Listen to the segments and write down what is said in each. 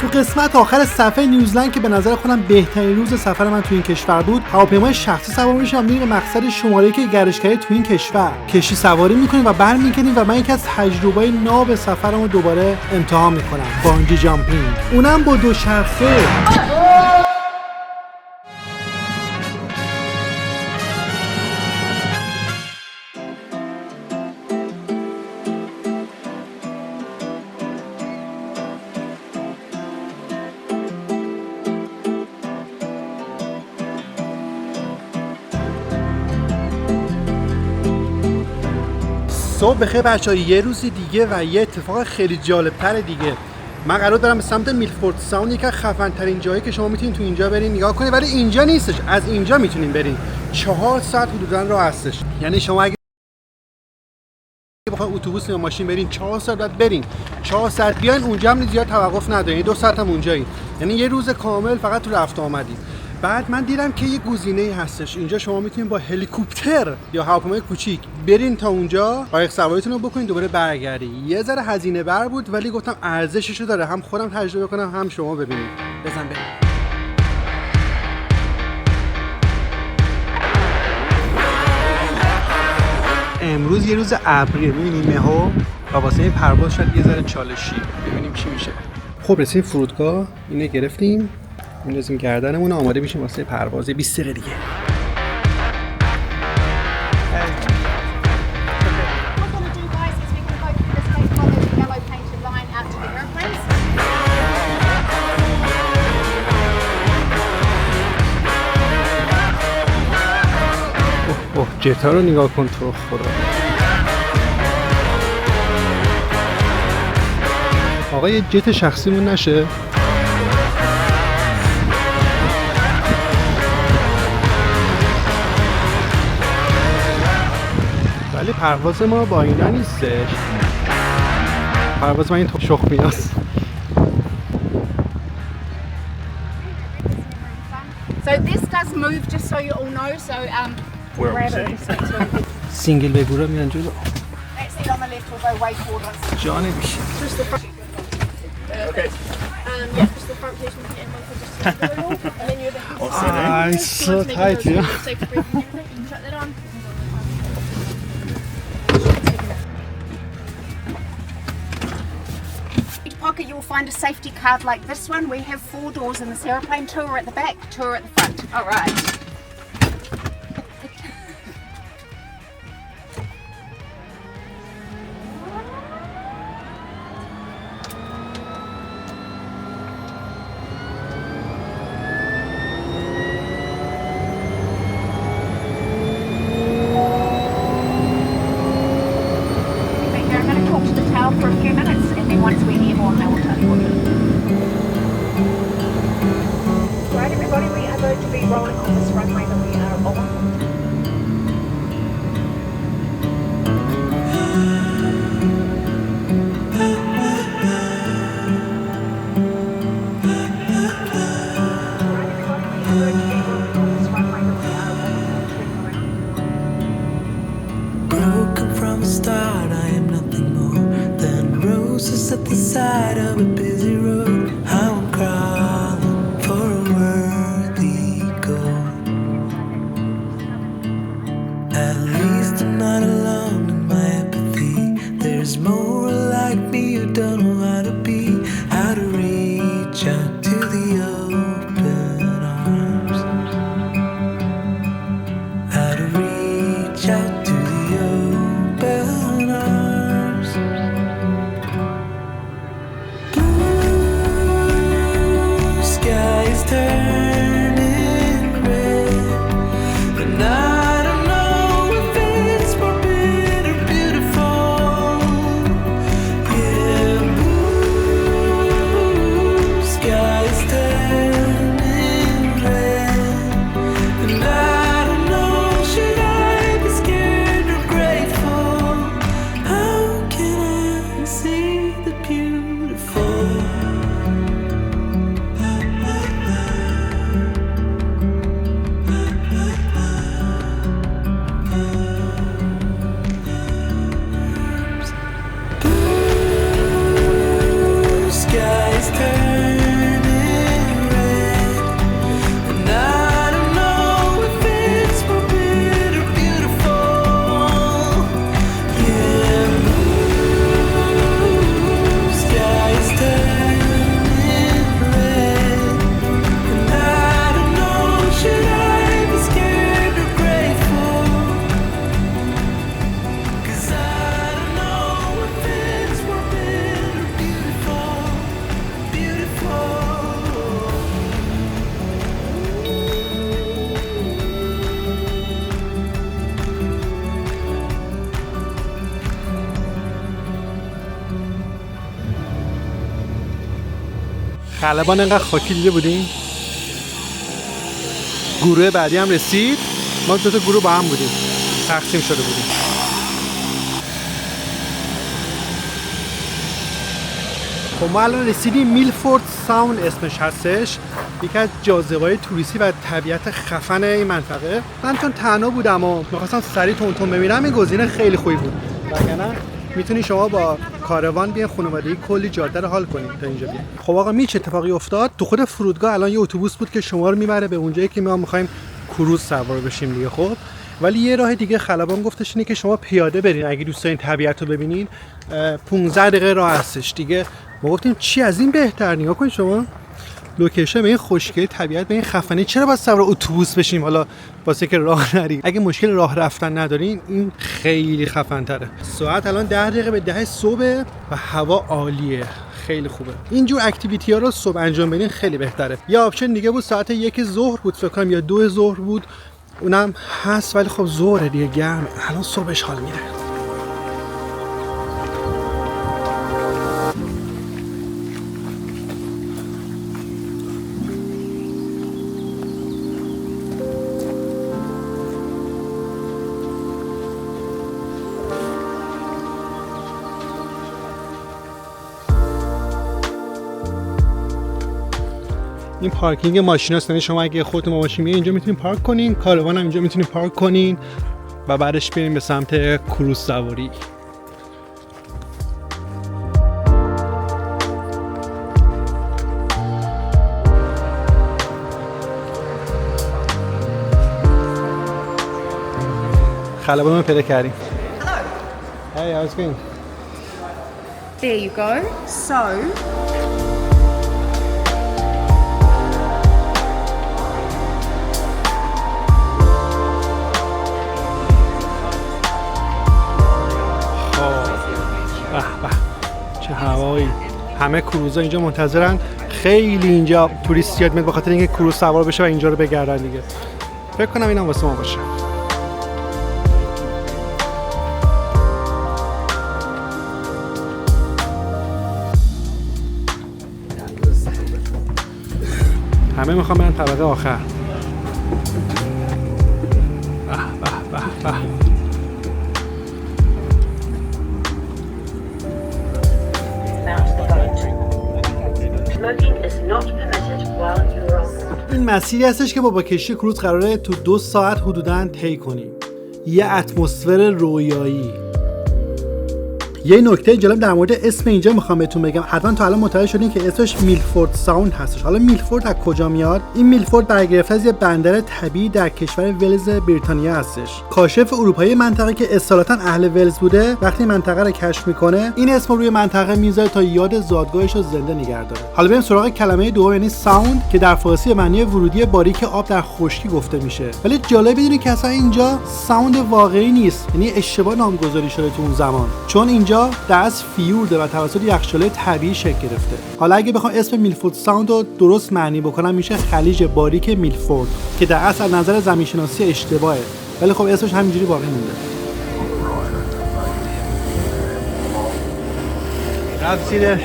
تو قسمت آخر صفحه نیوزلند که به نظر خودم بهترین روز سفر من تو این کشور بود، هواپیمای شخصی سوار میشم میریم به مقصد شماره که گردشگری تو این کشور. کشتی سواری میکنیم و برمیگردیم و من یکی از تجربه‌های ناب سفرمو دوباره امتحان میکنم، بانجی جامپینگ، اونم با دوچرخه. صبح بخیر بچه‌ها، یه روز دیگه و یه اتفاق خیلی جالب‌تر دیگه. من قرار دارم به سمت میلفورد ساوند، یکی از خفن‌ترین جایی که شما میتونید تو اینجا برین نگاه کنید، ولی اینجا نیستش، از اینجا میتونین برین. 4 ساعت حدوداً راه هستش. یعنی شما اگه بخواید اتوبوس یا ماشین برین 4 ساعت بعد برین، 4 ساعت بیاین اونجا هم زیاد توقف ندارین، 2 ساعت هم اونجایی. یعنی یه روز کامل فقط تو رفت آمدید. بعد من دیدم که یه گزینه‌ای هستش اینجا، شما میتونید با هلیکوپتر یا هواپیمای کوچیک برین تا اونجا، قایق سواریتون رو بکنین دوباره برگردین. یه ذره هزینه بر بود ولی گفتم ارزششو داره، هم خودم تجربه کنم هم شما ببینید. بزن بریم. امروز یه روز ابریه، می‌بینید مه‌ها و واسه این پرواز شاید یه ذره چالشی، ببینیم چی میشه. خب رسیدیم فرودگاه، اینو گرفتیم، می‌ندازیم گردنمون، آماده میشیم واسه پرواز 20 دقیقه دیگه. اوه جتا رو نگاه کن تو خدا. آقا یه جت شخصیمون نشه؟ ولی پرواز ما با اینا نیستش، پرواز ما این تو شخمی هست. So this does move, just so you all know. So سینگل بگورا میان جلو. that's it on the left. We'll go way forward. جانه میشه. Just the front. Okay. Yeah, just the front position and one for just the middle, and then you're the. It's so tight here. Safe breathing and everything. You can shut that on. Each pocket you will find a safety card like this one. We have 4 doors in this aeroplane. 2 are at the back, 2 are at the front. All right. For a few minutes, and then once we're airborne, they will tell you what to do. Right, everybody, we are going to be rolling on this runway that we are on. Broken from the start, I am nothing more than roses at the side of a busy road. How I'm crawling for a worthy goal. At least I'm not alone in my apathy. There's more like me who don't know how to be, how to reach out to the open arms, how to reach out to the open arms. Blue خلبان انقدر خاکی دیده بودیم. گروه بعدی هم رسید. ما 2 تا گروه با هم بودیم، تقسیم شده بودیم. خب ما الان رسیدیم میلفورد ساوند اسمش هستش، یکی از جاذبه‌های توریستی و طبیعت خفن این منطقه. من چون تنها بودم و می‌خواستم سریع تون ببینم، این گزینه خیلی خوبی بود. وگرنه میتونی شما با کاروان بیاین خانوادگی کلی جاده رو حال کنید تا اینجا بیاین. خب آقا چه اتفاقی افتاد؟ تو خود فرودگاه الان یه اتوبوس بود که شما رو میبره به اونجایی که ما می‌خوایم کروز سوار بشیم دیگه. خب ولی یه راه دیگه خلبان گفتش اینه که شما پیاده برین اگه دوست دارین طبیعت رو ببینین. 15 دقیقه راه هستش دیگه. ما گفتیم چی از این بهتر؟ نگاه کن شما لوکیشن به این خوشگلی، طبیعت به این خفنی، چرا باید سوار اتوبوس بشیم حالا واسه که راه نریم؟ اگه مشکل راه رفتن ندارین این خیلی خفن تره. ساعت الان 10 دقیقه به 10 صبح و هوا عالیه، خیلی خوبه. اینجور اکتیویتی ها رو صبح انجام بدین خیلی بهتره. یه آپشن دیگه بود ساعت 1 ظهر بود فکر کنم یا 2 ظهر بود، اونم هست ولی خب ظهر دیگه گرمه. الان صبحش حال میده. این پارکینگ ماشیناست، یعنی شما اگه خودتون با ماشین میایین اینجا میتونین پارک کنین، کاروان هم اینجا میتونین پارک کنین و بعدش بریم به سمت کروز سواری. خلبان رو پیدا کردیم. Hey, how's it going? There you go. So چه هوایی. همه کروزا اینجا منتظرن، خیلی اینجا توریستیات میاد به خاطر اینکه کروز سوار بشه و اینجا رو بگردن دیگه. فکر کنم اینم واسه ما باشه. همه میخوام برن طبقه آخر. به به به به. این مسیری هستش که با کشتی کروز قراره تو 2 ساعت حدوداً طی کنیم. یه اتمسفر رویایی. یه نکته جالب در مورد اسم اینجا میخوام بهتون بگم. حتما تا الان متوجه شدین که اسمش میلفورد ساوند هستش. حالا میلفورد از کجا میاد؟ این میلفورد برگرفته از یه بندر طبیعی در کشور ولز بریتانیا هستش. کاشف اروپایی منطقه که اصالتا اهل ولز بوده وقتی منطقه رو کشف میکنه این اسم روی منطقه میذاره تا یاد زادگاهش رو زنده نگه داره. حالا بریم سراغ کلمه دوم، یعنی ساوند که در فارسی معنی ورودی باریک آب در خشکی گفته میشه. ولی جالب بدونید که اصلا اینجا ساوند واقعی نیست، یعنی اشتباه نامگذاری شده تو اون زمان، چون اینجا در از فیورده و توسط یخچال‌های طبیعی شکل گرفته. حالا اگه بخوام اسم میلفورد ساوند رو درست معنی بکنم میشه خلیج باریک میلفورد که در اصل از نظر زمین‌شناسی اشتباهه، ولی خب اسمش همینجوری باقی مونده. رفتیدش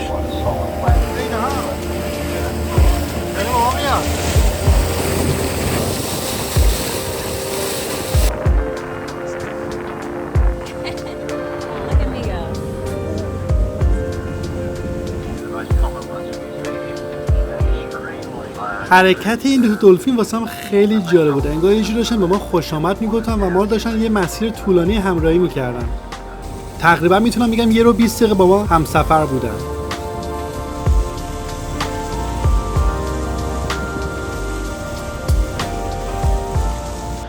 حرکت این دو دلفین واسم خیلی جالب بود. انگار یه جوری داشتن به ما خوش آمد میگفتن و ما داشتن یه مسیر طولانی همراهی میکردن. تقریبا میتونم بگم 1 رو 20 دقیقه با ما همسفر بودن.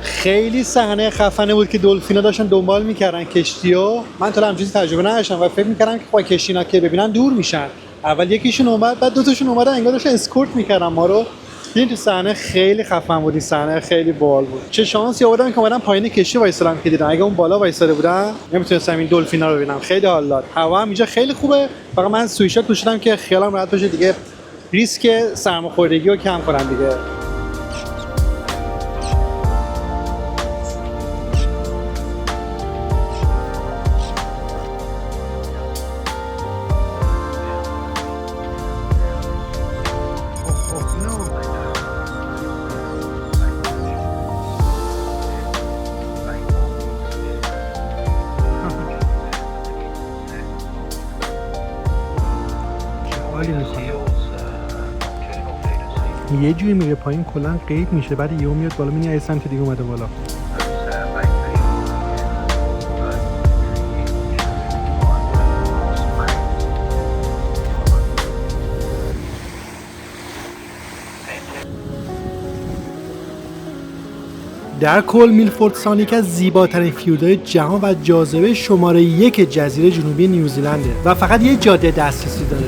خیلی صحنه خفنه بود که دلفینا داشتن دنبال میکردن کشتیو. من تا همچین تجربه نداشتم و فکر میکردم که با کشتینا که ببینن دور میشن. اول یکیشون اومد، بعد 2 تاشون اومدن، انگار داشتن اسکورت میکردن ما رو. این تو صحنه خیلی خفن بود، این صحنه خیلی باحال بود. چه شانسی آوردم که اومدم پایین کشتی وایسادم که دیدم. اگه اون بالا وایساده بودم نمیتونستم این دلفینا رو ببینم. خیلی حال داد. هوا هم اینجا خیلی خوبه. فقط من سویشرت پوشیدم که خیالم راحت باشه دیگه، ریسک سرماخوردگی رو کم کنم دیگه. حالی میکنه. یه جوری میره پایین کلا قید میشه، بعد یهو میاد بالا، میبینی یه سمت دیگه اومده بالا. در کل میلفورد ساند یکی از زیباترین فیوردهای جهان و جاذبه شماره 1 جزیره جنوبی نیوزیلنده و فقط یه جاده دسترسی داره.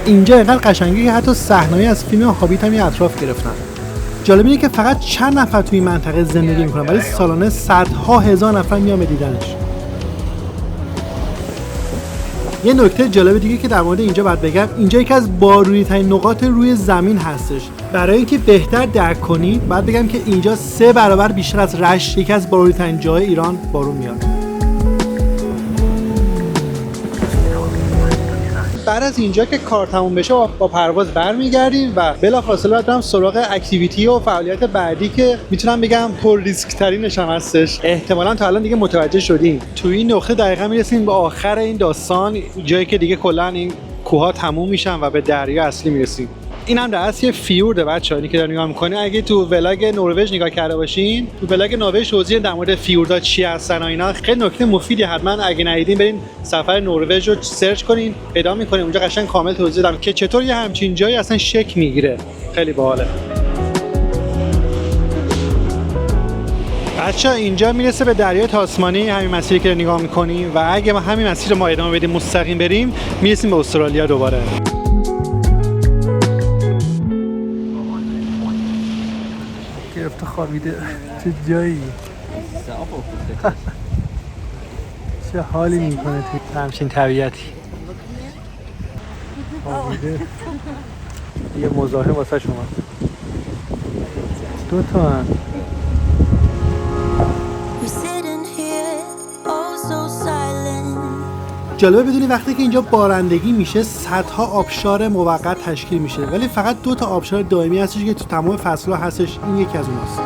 اینجا اینقدر قشنگه که حتی صحنه‌ای از فیلم هابیت هم اطراف گرفتن. جالب اینه که فقط چند نفر توی این منطقه زندگی میکنن ولی سالانه صدها هزار نفر میان به دیدنش. یه نکته جالب دیگه که در مورد اینجا باید بگم، اینجا یکی از بارونی‌ترین نقاط روی زمین هستش. برای اینکه بهتر درک کنید باید بگم که اینجا 3 برابر بیشتر از رشت، یکی از بارونی‌ترین جاهای ایران، بارون میاد. بعد از اینجا که کار تموم بشه با پرواز برمیگردیم و بلافاصله باید برم سراغ اکتیویتی و فعالیت بعدی که میتونم بگم پر ریسک ترینش هم هستش. احتمالاً تا الان دیگه متوجه شدین. تو این نقطه دقیقاً میرسیم به آخر این داستان، جایی که دیگه کلاً این کوه‌ها تموم میشن و به دریا اصلی میرسیم. این هم در اصل یه فیورده بچه‌ها، اینی که دارین نگاه می‌کنین. اگه تو ولاگ نروژ نگاه کرده باشین، تو ولاگ نروژ توضیح در مورد فیوردها چی هستن و اینا خیلی نکته مفیدی. حتما اگه ندیدین برین سفر نروژ رو سرچ کنین، پیدا می‌کنین. اونجا قشنگ کامل توضیح دادم که چطور یه همچین جایی اصلا شکل میگیره. خیلی باحاله. بچه‌ها اینجا میرسه به دریای تاسمانی، همین مسیری که نگاه می‌کنین، و اگه ما همین مسیر رو ادامه بدیم مستقیم بریم میرسیم به استرالیا دوباره. گرفته خوابیده چه جایی چه حالی میکنه تو همچین طبیعتی. خوابیده. یه مزاحم واسه شما 2 تا هم. جالبه بدونی وقتی که اینجا بارندگی میشه صدها آبشار موقت تشکیل میشه، ولی فقط 2 تا آبشار دائمی هستش که تو تمام فصل‌ها هستش. این یکی از اوناست.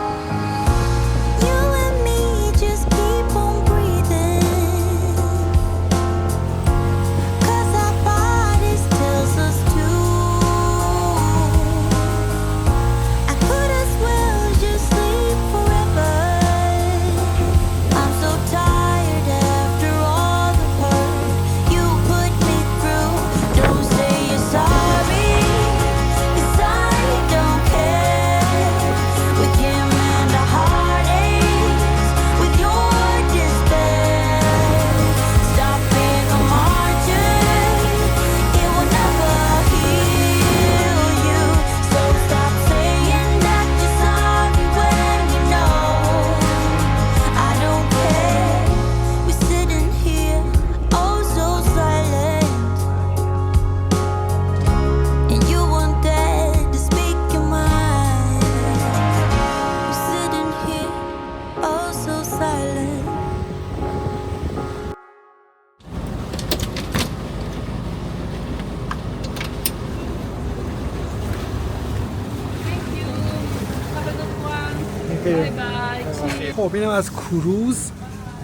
خب اینم از کروز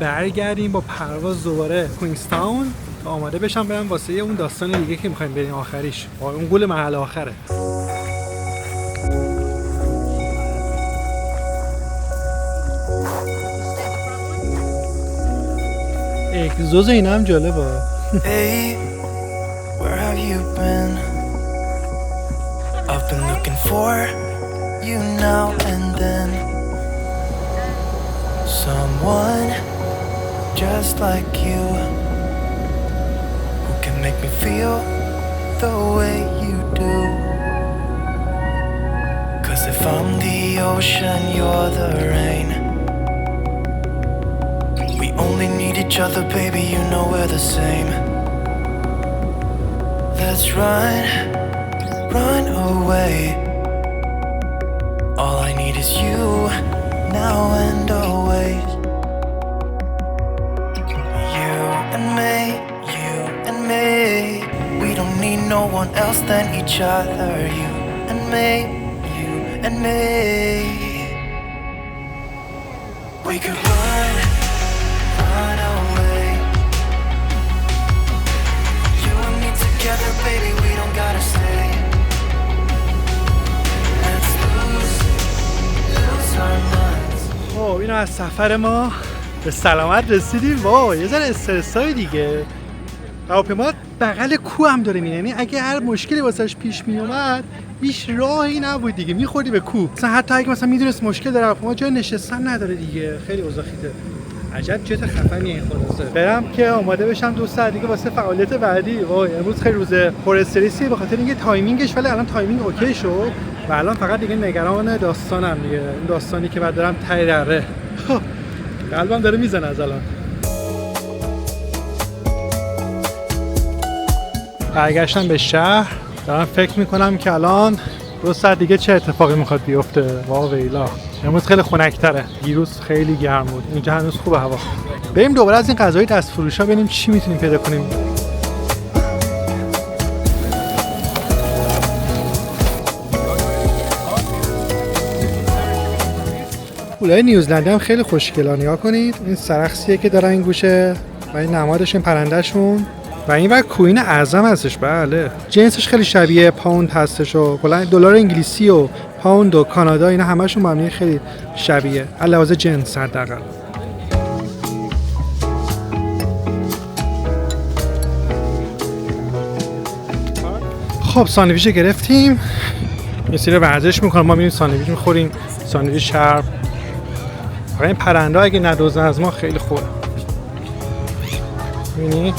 برگردیم با پرواز دوباره کوینگستاون تا آماده بشم برم واسه اون داستان دیگه که میخوایم بریم آخریش، اون گول محل آخره. اگزوز اینا هم جالبه. Hey, where have you been? I've been looking for you now and then. Someone just like you who can make me feel the way you do. 'Cause if I'm the ocean, you're the rain. We only need each other, baby, you know we're the same. Let's run away. All I need is you, now and always. You and me, we don't need no one else than each other. You and me, we could run away. You and me together از سفر ما به سلامت رسیدیم. وای یه ذره استرسای دیگه. هواپیما بغل کوه هم داره میره، یعنی اگه هر مشکلی واسش پیش می اومد هیچ راهی نبود دیگه، میخوردی به کوه. مثلا حتی اگه مثلا میدونست مشکل داره هواپیما جای نشستن نداره دیگه. خیلی اوضاع خیته. عجب جت خفنیه این خلاصه. برم که آماده بشم 2 ساعت دیگه واسه فعالیت بعدی. وای امروز خیلی روز پر استرسی به خاطر اینکه تایمینگش، ولی الان تایمینگ اوکی شد و الان فقط دیگه نگران داستانم دیگه. این داستانی که بعد دارم ته دره. قلبم داره میزنه از الان. برگشتم به شهر، دارم فکر میکنم که الان 2 ساعت دیگه چه اتفاقی میخواد بیفته. واویلا امروز خیلی خنک‌تره، دیروز خیلی گرم بود، اینجا هنوز خوبه هوا. بریم دوباره از این غذای دست فروشا ببینیم چی میتونیم پیدا کنیم. پولای نیوزلندی هم خیلی خوشگلن، نگاه کنید. این سرخسیه که دارن این گوشه و این نمادش، این پرندهشون و این وقت کوین اعظم هستش. بله جنسش خیلی شبیه پوند هستش و کلا دلار انگلیسی و پوند و کانادا اینا همشون با هم خیلی شبیه علاوه جنس حداقل. خب ساندویچ گرفتیم، یه سری ورزش میکنم، ما میریم ساندویچ میخوریم، ساندویچ شرب. این پرنده اگه ندوزن از ما خیلی خوبه. میبینی؟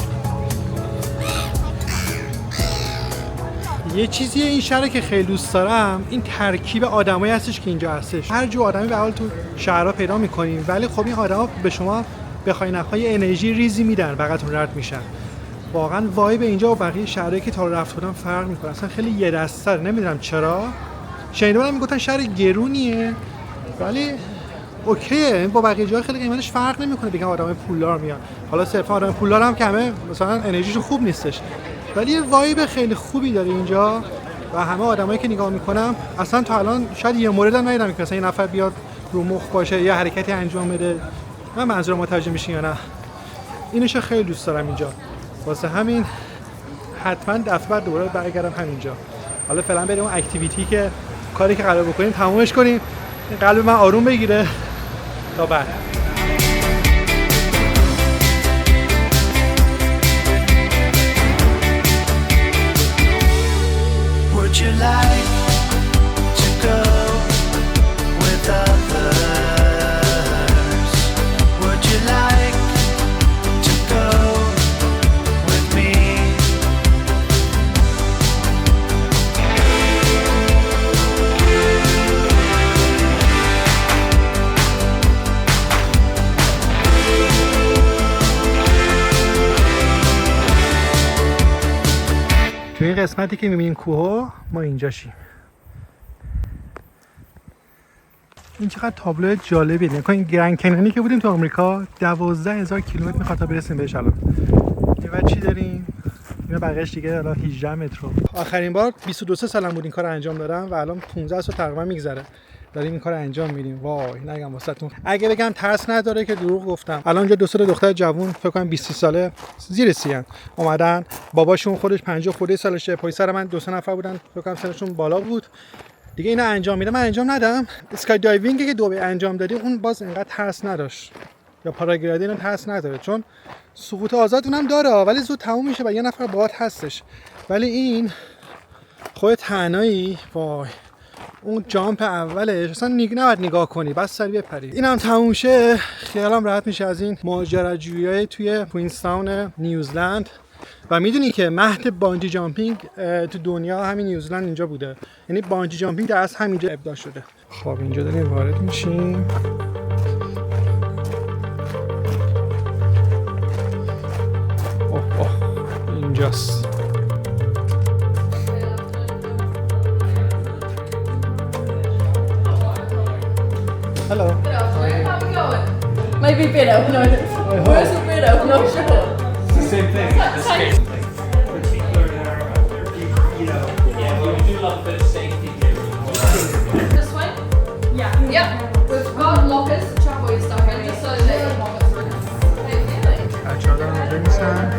یه چیزیه این شهر که خیلی دوست دارم، این ترکیب آدمایی هستش که اینجا هستش. هر جو آدمی به حال تو شهرها پیدا میکنیم، ولی خب این آدما به شما بخوای نخوای انرژی ریزی میدن، بغلتون رد میشن. واقعا وایب اینجا و بقیه شهرهایی که تا رفت بودم فرق میکنه. اصلا خیلی یه دسته، نمیدونم چرا. شنیده بودم میگفتن شهر گرونیه ولی اوکیه، با بقیه جاها خیلی قیمتش فرق نمیکنه. دیگه آدمای پولدار میان، حالا صرفا آدم پولدار هم که همه مثلا انرژیشون خوب نیستش، ولی یه وایب خیلی خوبی داره اینجا و همه آدمایی که نگاه میکنم اصلا تا الان شاید یه مورد هم ندیدم که مثلا یه نفر بیاد رو مخ باشه یه حرکتی انجام بده. من منظورم متوجه میشین یا نه؟ اینش خیلی دوست دارم اینجا، واسه همین حتما دفعه بعد دوباره برگردم همینجا. حالا فعلا بریم اون اکتیویتی که کاری که قرار بکنیم تمومش کنیم، این قلب من آروم بگیره تا بعد. Would you like to go with others? Would you like to go with me? تو این قسمتی که میبینین کوها ما اینجاشیم. این چقدر تابلو جالبیه. نگاه کن این گرند کنیونی که بودیم تو آمریکا 12,000 کیلومتر میخواد تا برسیم بهش. الان این بعد چی داریم؟ اینا بقیه‌اش دیگه الان 18 متر. آخرین بار 22 سالم بود این کارو انجام دادم و الان 15 سال تقریبا میگذره داریم این کارو انجام میدیم. وای نگم واسهتون، اگه بگم ترس نداره که دروغ گفتم. الان اینجا 2 تا دختر جوون فکر کنم 20 ساله زیر 30 اومدن، باباشون خودش 50 خورده سالشه، پای سر من 2 نفر بودن فکر کنم سنشون بالا بود دیگه. اینا انجام میدم، من انجام ندم. اسکای دایوینگ که دبی انجام دادیم اون باز اینقدر ترس نداشت، یا پاراگلایدینگ هم ترس نداره چون سقوط آزاد اونم داره ولی زود تموم میشه و یه نفر باهات هستش. ولی این خودت تنهایی، وای اون جامپ اولش اصلا نباید نگاه کنی، بس سری بپری. اینم تموم شه خیالم راحت میشه از این ماجراجویی توی کوینستاون نیوزلند. و میدونی که مهد بانجی جامپینگ تو دنیا همین نیوزلند اینجا بوده، یعنی بانجی جامپینگ در اصل همینجا ابداع شده. خب اینجا داریم وارد میشیم. اوه اینجاست. Hello. How we going? Maybe better. No. Where's the better? I'm not sure. It's the same thing. The same thing. Particular there, you know, yeah, we do love a bit of safety here. This way? Yeah. Yep. We've got lockers to chuck all your stuff in just so that you won't go through. بچه‌ها دارن اونجا نیستن.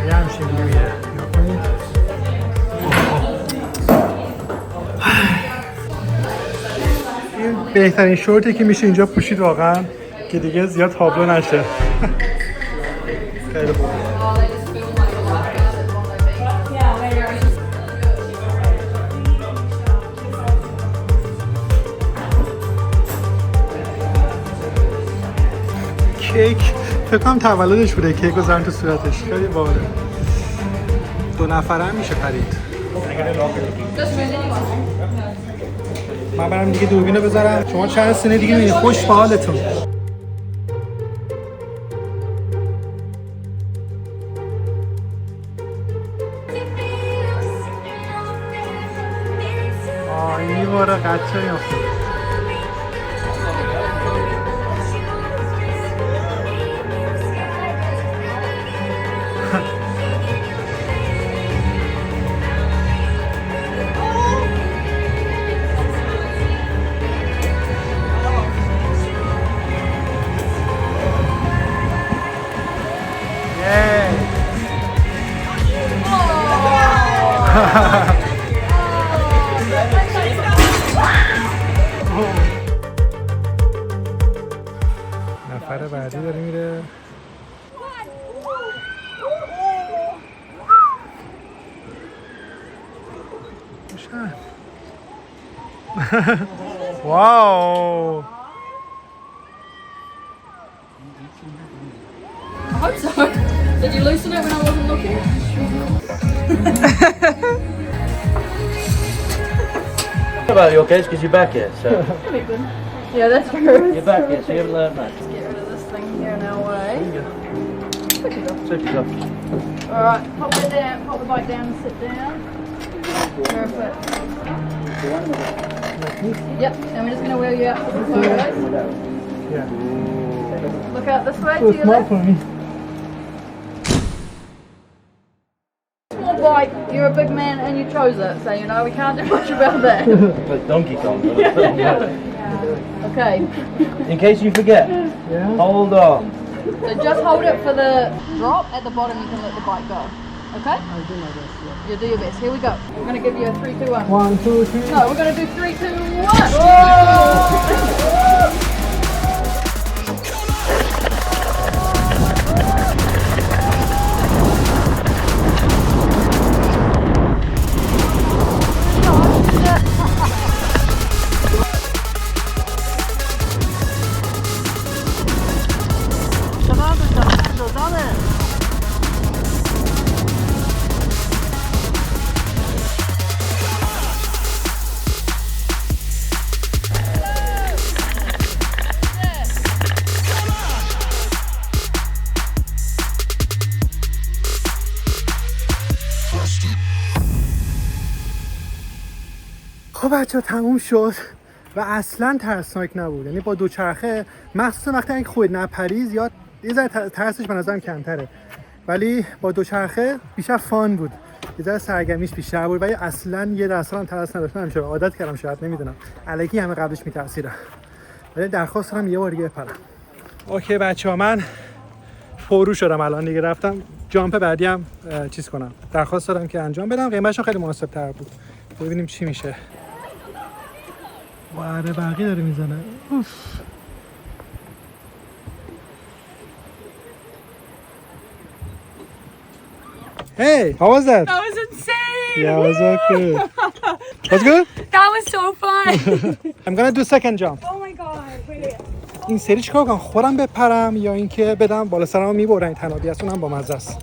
یه همچین ویویه. نگاه کنید. این بهترین شورتی که میشه اینجا پوشید واقعا که دیگه زیاد تابلو نشه. خیلی خوب. Oh, they just feel like a life jacket, what they think. کیک فکر کنم تولدش بوده، کیک گذارن تو صورتش. خیلی باحاله. 2 نفره هم میشه خرید. Just spend anyone. من برم دیگه دوربینو بذارم. شما چند سینه دیگه میبینید. خوش به حالتون. این میباره قچه میافته. نفر بعدی داره میره. واو. I hope so. Did you loosen it when I wasn't looking? About your case because you're back here, so Yeah, that's true. you're back here, so you haven't learned much. Get rid of this thing here in our way. Switch it off. Alright, pop it down, pop the bike down and sit down. Perfect. Yep, and we're just going to wheel you out for the photos. Yeah. Look out this way to your left. for me. Small bike, you're a big man and you chose it, so you know we can't do much about that. Like Donkey Kong. Okay, In case you forget, hold on. so just hold it for the drop. At the bottom you can let the bike go. Okay? I'll do my best, yeah. You'll do your best. Here we go. We're going to give you a 3, 2, 1. 1, 2, 3. No, we're going to do 3, 2, 1. Whoa! خب بچه ها تموم شد و اصلا ترسناک نبود. یعنی با دوچرخه مخصوصا وقتی اینکه خودت نپری زیاد یه ذره ترسش به نظرم کمتره، ولی با دوچرخه بیشتر فان بود، یه ذره سرگرمیش بیشتر بود، ولی اصلا یه درصد هم ترس نداشتم. همیشه عادت کردم، شاید نمیدونم الکی همه قبلش میترسیدم، ولی درخواست دارم یه بار دیگه بپرم. اوکی بچه ها، من پررو شدم الان دیگه، رفتم جامپ بعدی هم چیز کنم، درخواست دادم که انجام بدم. قیمتش خیلی مناسب تر بود. ببینیم چی میشه. واره برقی داره میزنه. اوف. Hey, how was that? That was insane! Yeah, it was okay. Was good? That was so fun! I'm gonna do second jump. Oh my god, wait. این سری چیکار کنم؟ خودم بپرم یا اینکه بدم بالا سرمو میبرن تنابی است؟ اونم با مزه است.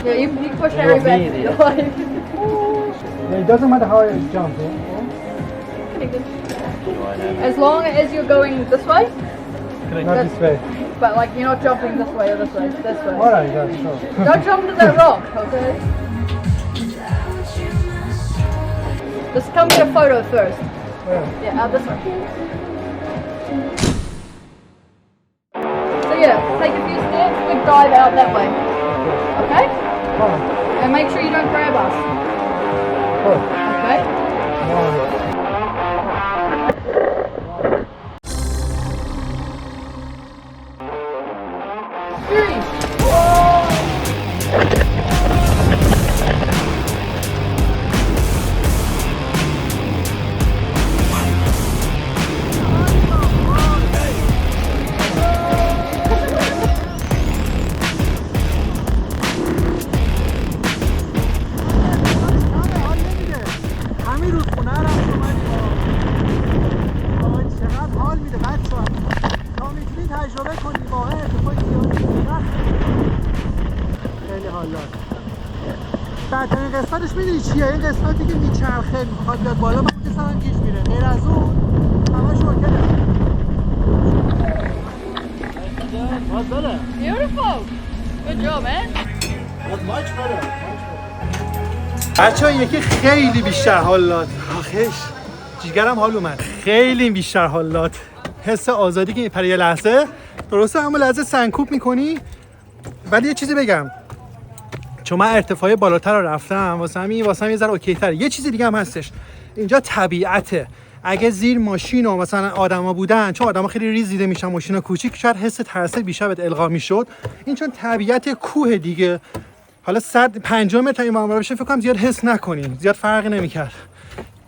Yeah, you push Harry back. It doesn't matter how I jump. As long as you're going this way, Not this way. but like you're not jumping this way or this way, this way. Alright, yeah, sure. Don't jump to that rock, okay? Just come get a photo first. Yeah, out this way. So yeah, take a few steps, big dive out that way. Okay? And make sure you don't grab us. Okay? Three, قسمتش میدونی چیه؟ این قسمتی که میچرخه میخواد بیاد بالا من که سرم گیش میره. غیر از اون همش اوکیه. Beautiful. Good job, man. بچه‌ها یکی خیلی بیشتر حال داد. آخش جیگرم حال اومد. خیلی بیشتر حال داد. حس آزادی که میپره یه لحظه. درسته همون لحظه سنکوب میکنی. ولی یه چیزی بگم. چون من ارتفاع بالاتر رو رفتم واسه همین یه ذره اوکی تره. یه چیزی دیگه هم هستش. اینجا طبیعته. اگه زیر ماشین و مثلا آدما بودن، چون آدما خیلی ریز دیده میشن، ماشینا کوچیک، شاید حس ترس بیشتر بهت القا میشد. این چون طبیعت کوه دیگه، حالا 150 متر این معامله بشه فکر کنم زیاد حس نکنین، زیاد فرقی نمیکرد.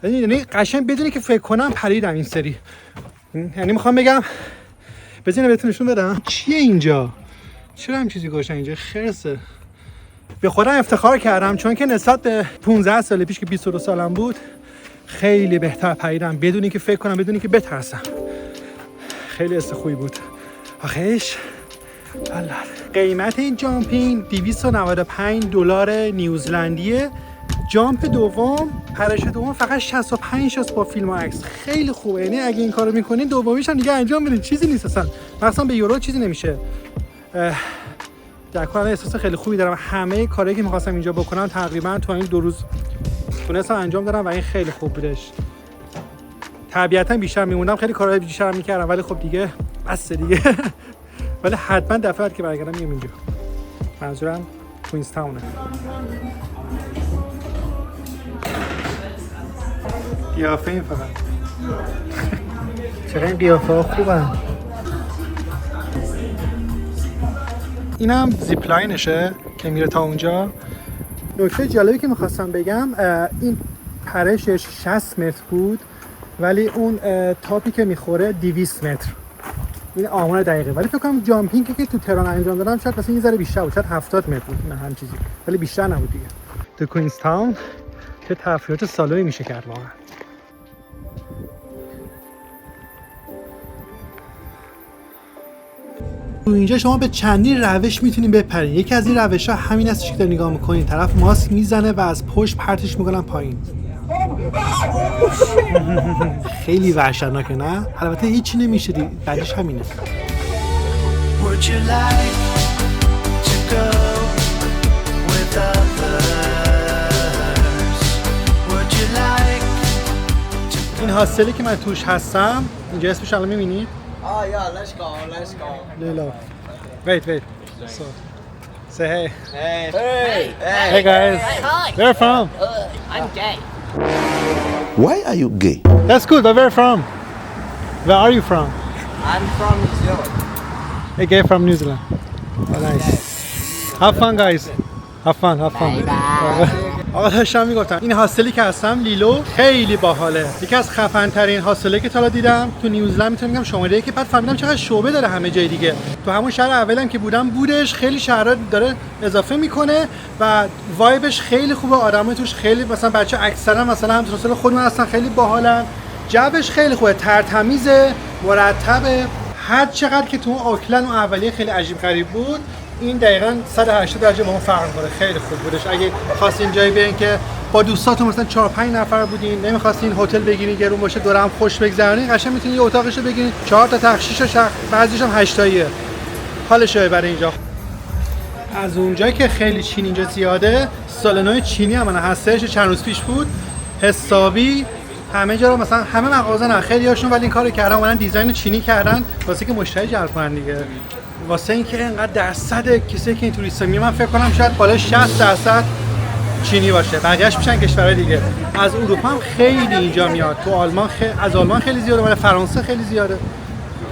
یعنی قشنگ بدونی که فکر کنم پریدم این سری. یعنی میخوام بگم بزنین بهتون نشون بدم چیه اینجا. چرا هم چیزی گذاشتن اینجا؟ خرسه. به خودم افتخار کردم چون که نسبت به 15 سال پیش که 22 سالم بود خیلی بهتر پریدم بدون که فکر کنم، بدون که بترسم. خیلی حس خوبی بود. آخیش الله. قیمت این جامپینگ $295 نیوزلندیه. جامپ دوم، پرش دوم فقط 65 است با فیلم و عکس. خیلی خوبه. یعنی اگه این کارو میکنین دومیش هم دیگه انجام بدین، چیزی نیست اصلا. مثلا به یورو چیزی نمیشه. در کل احساس خیلی خوبی دارم. همه کارهایی که می‌خواستم اینجا بکنم تقریبا تو این 2 روز تونستم انجام دادم و این خیلی خوب بودش. طبیعتا بیشتر میموندم، خیلی کارهای بیشتر میکردم، ولی خب دیگه بس دیگه. ولی حتما دفعه بعد که برگردم میام اینجا. منظورم کوینز تاونه. قیافه این فقط چقدر این قیافه ها خوبن. اینم زیپلاینشه که میره تا اونجا. نکته جالبی که میخواستم بگم این پرشش 60 متر بود ولی اون تاپی که میخوره 200 متر. این آمار دقیقه. ولی فکر کنم جامپینگی که تو تهران انجام دادم شاید مثلا یه ذره بیشتر بود، شاید 70 متر بود، نه هم چیزی، ولی بیشتر نبود دیگه. تو کوینز تاون که تفریحات سالمی میشه کرد واقعا. تو اینجا شما به چندین روش میتونید بپرین. یکی از این روش‌ها همین است که دارید نگاه می‌کنید. طرف ماسک میزنه و از پشت پرتش می‌کنن پایین. خیلی وحشتناکه نه؟ البته هیچی نمیشه دیگه. بعدش همینه. Would you like to go with others? Would you like این هاستلی که من توش هستم اینجا اسمش الان می‌بینید؟ Oh yeah, let's go. لیلا. Wait. So, say hey. Hey. Hey guys. Where from? I'm gay. Why are you gay? That's good. But where from? Where are you from? I'm from New Zealand. A gay from New Zealand. Oh, nice. Have fun guys. Have fun. آقا داشتم میگفتم این هاستلی که هستم لیلو خیلی باحاله. یکی از خفن ترین هاستلی که تا حالا دیدم تو نیوزلند. میتونم بگم شماره که بعد فهمیدم چقدر شعبه داره همه جای دیگه. تو همون شهر اولم که بودم بودش، خیلی شهرها داره اضافه میکنه و وایبش خیلی خوبه. آدمای توش خیلی مثلا بچه اکثرا مثلا هم تو خودمون هستن، خیلی باحالن. جوش خیلی خوبه، ترتمیزه، مرتبه. هر چقدر که تو اوکلند اون اولیه خیلی عجیب غریب بود، این دقیقاً 180 درجه با اون فرق می‌کنه. خیلی خوب بودش. اگه خواستین جایی برین که با دوستاتون مثلا 4-5 نفر بودین، نمی‌خواستین هتل بگیرین گرون باشه، دور هم خوش بگذرونین، قشنگ می‌تونین یه اتاقشو بگیرین 4 تا تخت 6 تا بعضیش هم 8 تاییه. حالشه برای اینجا. از اونجایی که خیلی چین اینجا زیاده، سالن‌های چینی هم هستش. چند روز پیش بود. حسابی همه جا رو مثلا همه مغازه نه خیلی هاشون ولی این کارو کردن، اومدن دیزاین چینی کردن واسه که مشتری جلب کنن دیگه. واسه اینکه اینقدر درصد کسی که این توریستا میاد من فکر کنم شاید بالای 60% چینی باشه، بقیه‌اش میشن کشورهای دیگه. از اروپا هم خیلی اینجا میاد. تو آلمان از آلمان خیلی زیاده، ولی فرانسه خیلی زیاده.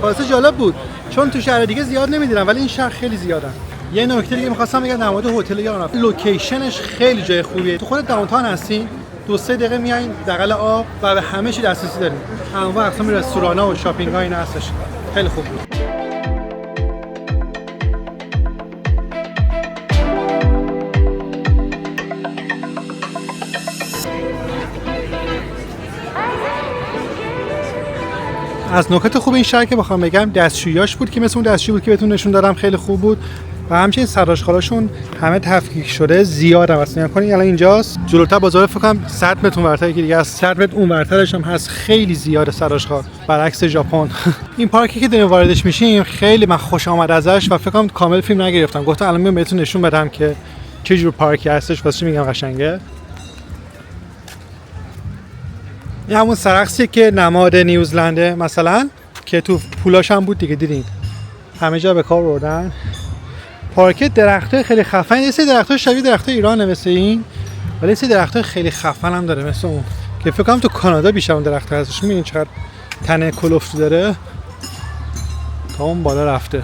واسه جالب بود چون تو شهر دیگه زیاد نمیدونم ولی این شهر خیلی زیادن. یه نکته دیگه می‌خواستم بگم در مورد هتل یارم. لوکیشنش خیلی جای خوبیه. تو خود داونتاون هستین، 2-3 دقیقه میایین بغل آب و به همه چی دسترسی دارین. انواع اقسام رستوران‌ها و شاپینگ‌ها اینا هستش. خیلی خوب بود. از نکات خوب این شهر که بخوام بگم دستشوییاش بود که مثل اون دستشویی بود که بهتون نشون دادم، خیلی خوب بود. و همچنین سراشخالاشون همه تفکیک شده زیاد هم هست. نگاه کنید الان اینجاست، جلوتر بازار فکر کنم 100 متر اونورتر که دیگه از 100 متر اونورترش هم هست، خیلی زیاد سراشخال برعکس ژاپن. این پارکی که داریم واردش میشیم خیلی من خوش آمد ازش و فکر کنم کامل فیلم نگرفتم. گفتم الان میام بهتون نشون بدم که چه جور پارکی هستش، واسه میگم قشنگه. این همون سرخسیه که نماد نیوزلنده مثلا، که تو پولاش هم بود دیگه، دیدین همه جا به کار بردن. پارک درختای خیلی خفن، یه سری درختای شبیه درختای ایرانه مثل این، ولی یه سری درختای خیلی خفن هم داره مثل اون که فکر کنم تو کانادا بیشتر اون درخت‌ها هستش. می‌بینید چقدر تنه کلفت داره تا اون بالا رفته.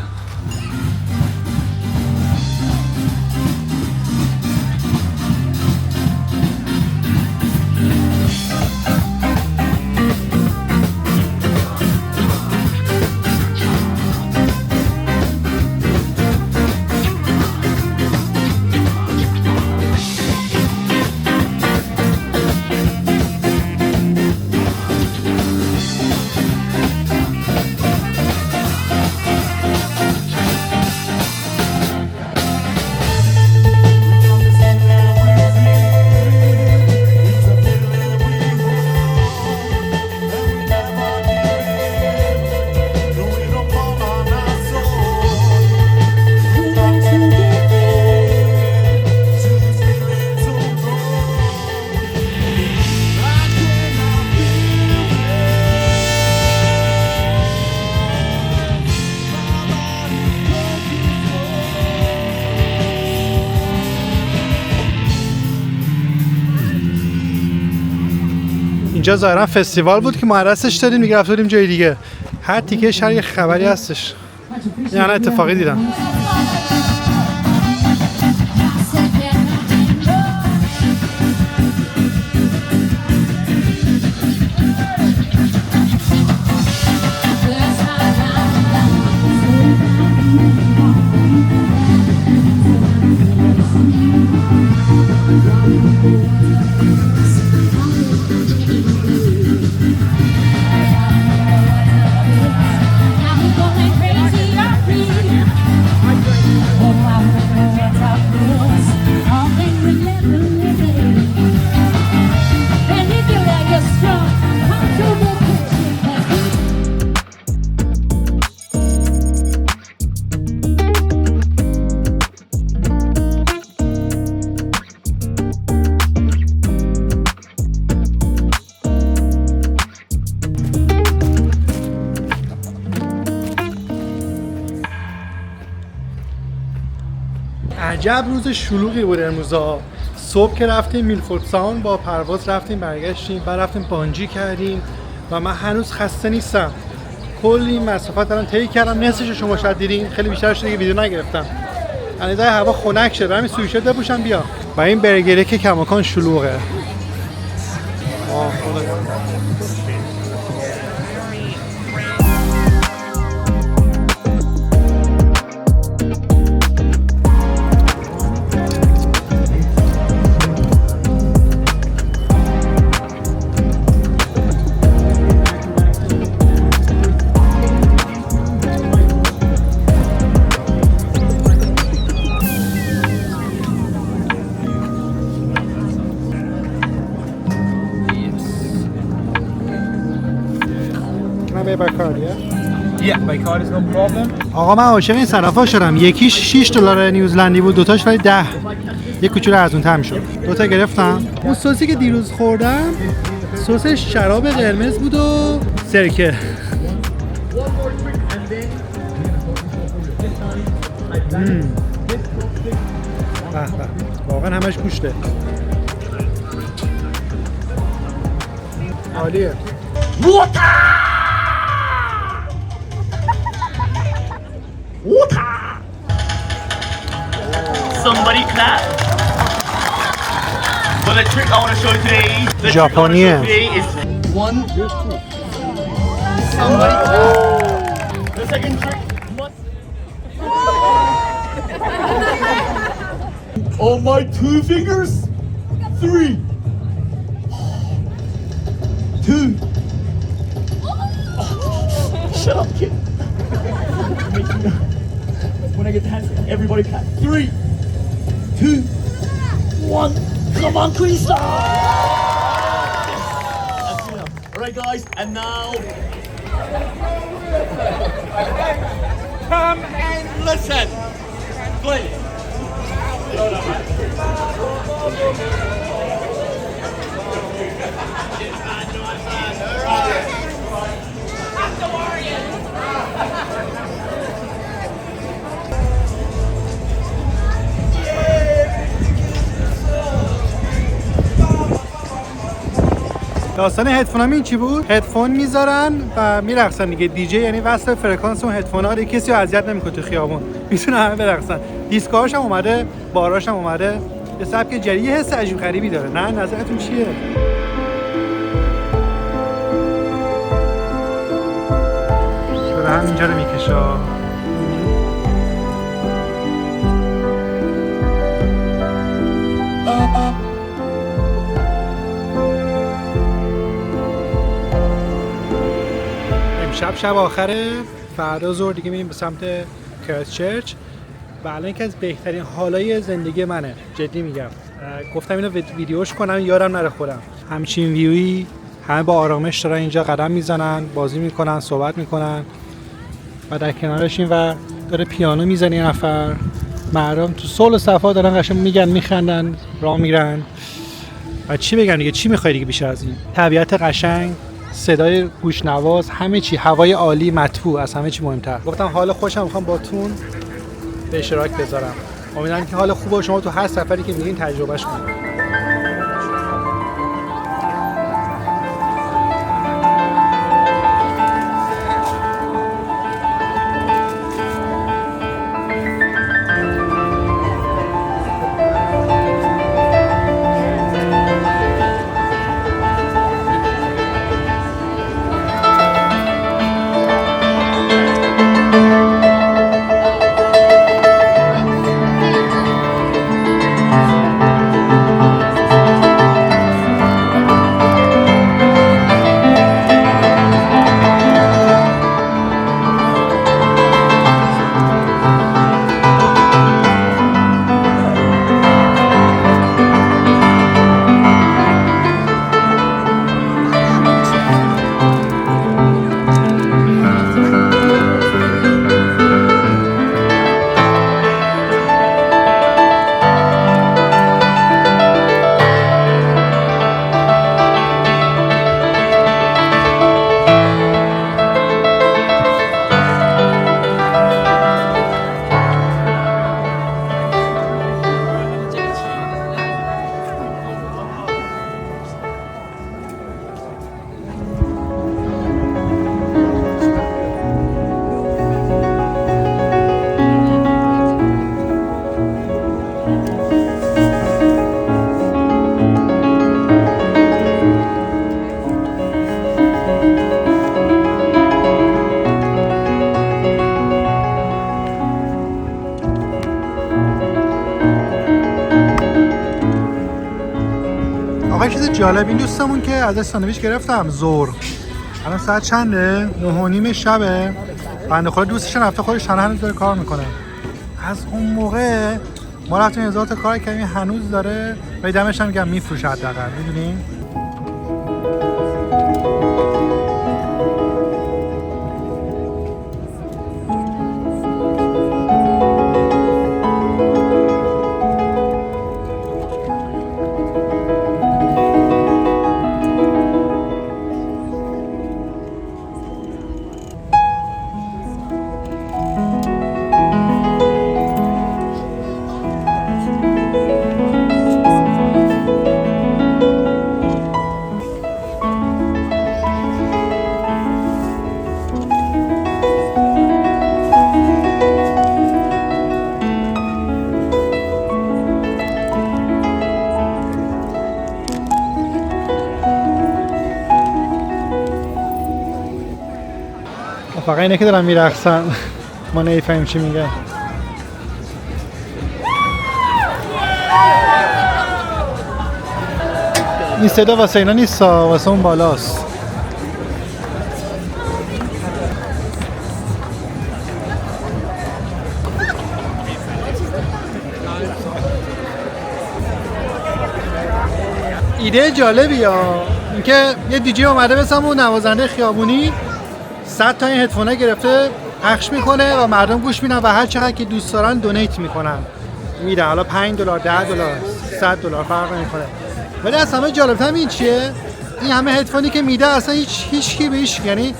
اینجا ظاهرا فستیوال بود که ما رستش دادیم دیگه، رفت دادیم جای دیگه. هر تیکه شهر یه خبری هستش. یعنی اتفاقی دیدم. عجب روز شلوغی بود امروزا. صبح که رفتیم میلفورد ساوند با پرواز رفتیم برگشتیم، بعد رفتیم بانجی کردیم و من هنوز خسته نیستم. کلی مسافت الان طی کردم، نصفش شما شاید دیدین، خیلی بیشتر شده که ویدیو نگرفتم. الان هوا خنک شده، همین سویشت بپوشم بیا. و این برگره که کماکان شلوغه. Yeah, my card is no problem. آقا من عاشق این صرفا شدم. یکیش $6 نیوزلندی بود، دوتاش ولی 10. یه کوچولو ارزون‌تر میشد. دوتا گرفتم. اون سوسی که دیروز خوردم سس شراب قرمز بود و سرکه. واقعا همش گوشته. عالیه. Somebody clap. Well, the trick I want to show you today. Japanese. Is one. Somebody clap. The second trick must. On my 2 fingers. 3. 2. Shut up, kid. When I get the hands, everybody clap. 3, 2, 1. Come on, Krista! That's enough. All right, guys, and now. Come and listen, please. داستان هدفون هم این چی بود؟ هدفون میذارن و میرقصن دیگه. دیجی یعنی وصل فرکانس اون هدفون ها، کسی رو اذیت نمیکنه تو خیابون، میتونه همه برقصن. دیسکاش هم اومده، باراش هم اومده، یه سبک جدید، یه حس عجیب غریبی داره. نه نظرتون چیه؟ به هم اینجا رو میکشه. شب آخره، فردا ظهر دیگه میریم به سمت کرایستچرچ و الان یکی از بهترین حالای زندگی منه، جدی میگم. گفتم اینو ویدیوش کنم یادم نره خودم. همچین ویوی، همه با آرامش دارن اینجا قدم میزنن، بازی میکنن، صحبت میکنن و در کنارش این و داره پیانو میزنه یه نفر. مردم تو صلح و صفا دارن قشنگ میگن، میخندن، راه میرن و چی بگم دیگه، چی میخوای دیگه بیشتر از این؟ طبیعت قشنگ، صدای گوشنواز، همه چی، هوای عالی، مطبوع، از همه چی مهمتر. گفتم حال خوشم میخوام باتون به اشتراک بذارم. امیدوارم که حال خوبه شما تو هر سفری که میرین تجربهش کنید. چیز جالب این دوستمون که ازش ساندویچ گرفتم ظهر. الان ساعت چنده؟ 9:30 شبه. بنده خدا دوستش رفته خودش تنها هنوز داره کار میکنه. از اون موقع ما رفتیم 1000 تا کار کردیم، هنوز داره و دمش هم میگم میفروشه حداقل، میدونین؟ فقط اینه که دارن میرقصن، ما نمیفهمیم چی میگن. این صدا واسه اینا نیست، واسه اون بالاست. ایده جالبی ها. اینکه یه دیجی اومده مثلا اون نوازنده خیابونی 100 تا این هدفونه گرفته پخش میکنه و مردم گوش میدن و هر چقدر که دوست دارن دونیت میکنن میدن، حالا $5 $10 $100 فرق نمیکنه. ولی از همه جالبتر این چیه؟ این همه هدفونی که میده اصلا هیچ کی بهش، یعنی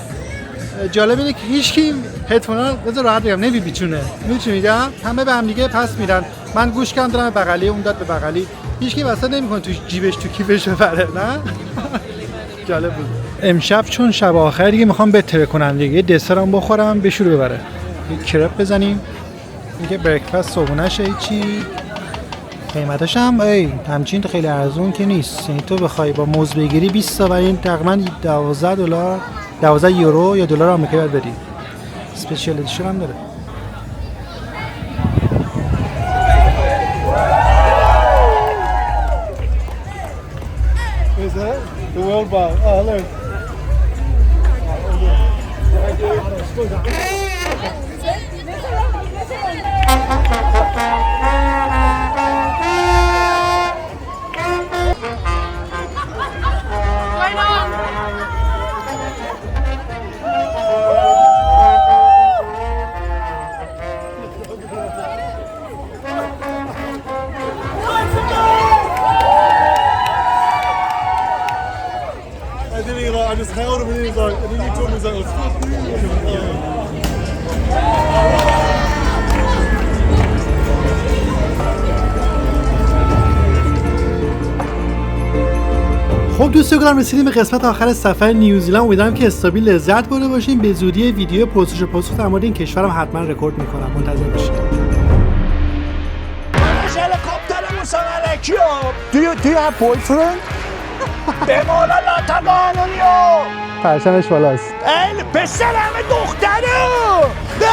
جالب اینه که هیچ کی هدفونا رو بذار راحت بگم نمیپیچونه. میچونی میگم همه به هم دیگه پس میدن. من گوش کم دارم به بغلی، اون داد به بغلی، هیچ کی واسه نمیکنه تو جیبش تو کیفش ببره. نه جالب بود. امشب چون شب آخر دیگه میخوام بهتره کنم دیگه، دسرم بخورم به شروع ببره. یه کرپ بزنیم. میگه بریکفاست صبحونه‌شه چی؟ قیمتش هم همچین خیلی ارزون که نیست. یعنی تو بخوای با موز بگیری 20 تا برای این تقریبا $12 یورو یا دلار آمریکایی باید بدی. اسپیشال ادیشن هم داره. Is that the world bar? Oh, look. I just held him and he was like, and then he told me, he was like, خب دوستان گرامی رسیدیم به قسمت آخر سفر نیوزیلند. امیدوارم که استابیل لذت برده باشیم. به زودی ویدیو پرسش و پاسخ در مورد این کشورم حتما رکورد میکنم، منتظر باشید. هلیکوپترمون سوالکی Do you have boyfriend؟ به مولا لاتگانونیو پرچمش بالاست. ای پسر همه دختره. بیا